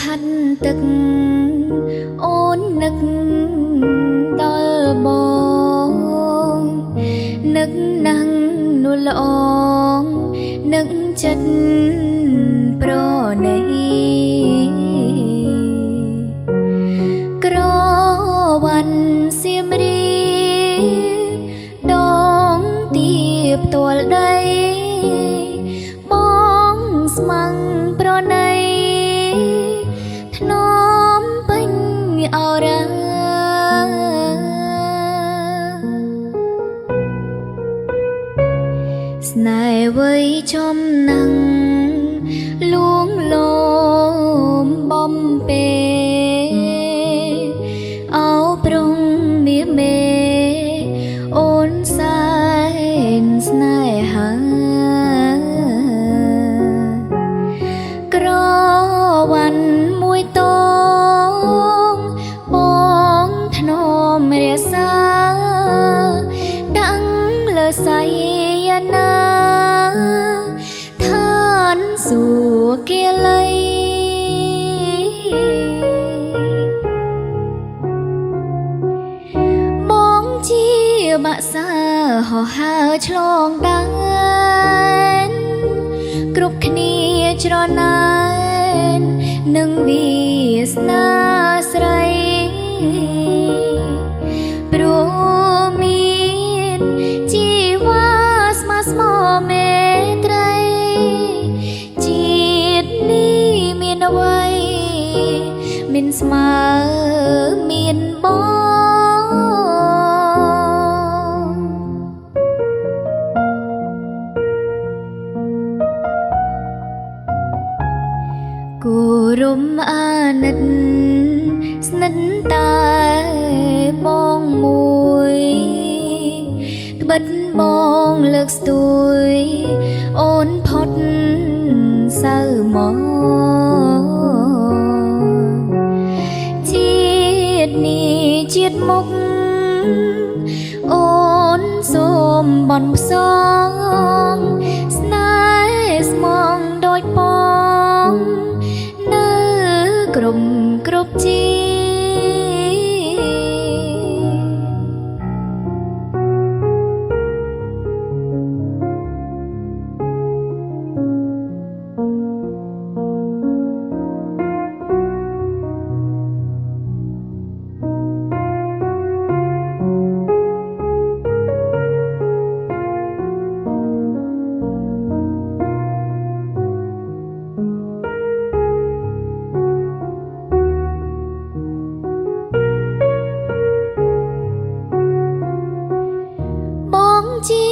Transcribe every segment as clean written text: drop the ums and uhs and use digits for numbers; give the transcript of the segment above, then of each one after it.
ហាត់ទឹកអូននឹកដល់បងនឹកណាស់នួលល្អងនឹកចិត្តប្រណីក្រវ៉ាន់សៀមរាដងទៀបទាល់ដីបងស្មងប្រណីធ្នមពេញអរ៉ាស្នេហ៍វ័យចំណាំងលួងលោមបំពេអោប្រុងមាសមេអូនសែនស្នេហាក្រវ៉ាន់មួយតងបងធ្នមរក្សាតាំងលើសៃយ៉ាណាឋានសួគ៌លីបងជាបាក់សាហោះហើរឆ្លងដែនគ្រប់គ្នាច្រណែននឹងវាសនាស្រីព្រោះមានជីវ៉ាស្មោះស្មោមេត្រីជាតិនេះមានអ្វីមានស្មើមានបងគោរមអាណិតស្និទ្ធតែបងមួយត្បិតបងលើកស្ទួយអូនផុតសៅមកជាតិនេះជាតិមុខអូនសូមបន់ផ្សងស្នេហ៍ស្មងដូចបងនៅគ្រប់ជីជា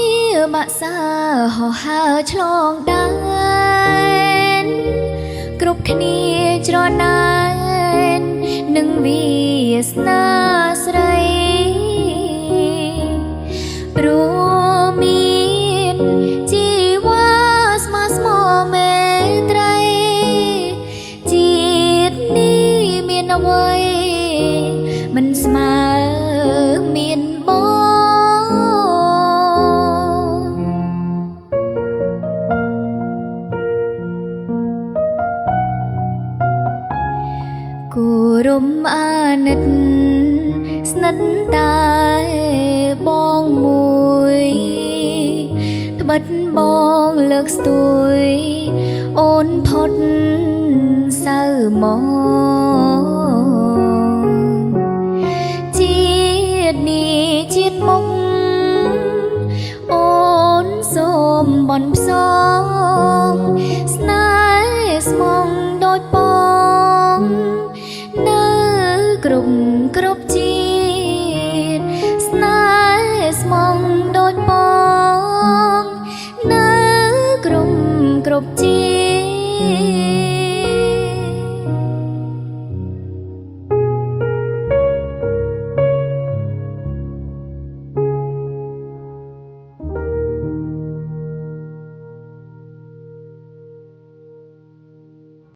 បាក់សាហោះហើរឆ្លងដែនគ្រប់គ្នាច្រណែននឹងវាសនាស្រីព្រោះមានជីវ៉ាស្មោះស្មោមេត្រីជាតិនេះមានអ្វីមិនស្មើមានបងគោរមអាណិតស្និទ្ធតែបងមួយត្បិតបងលើកស្ទួយអូនផុតសៅមកជាតិនេះជាតិមុខអូនសូមបន់ផ្សងស្នេហ៍ស្មងដូចបងនៅគ្រប់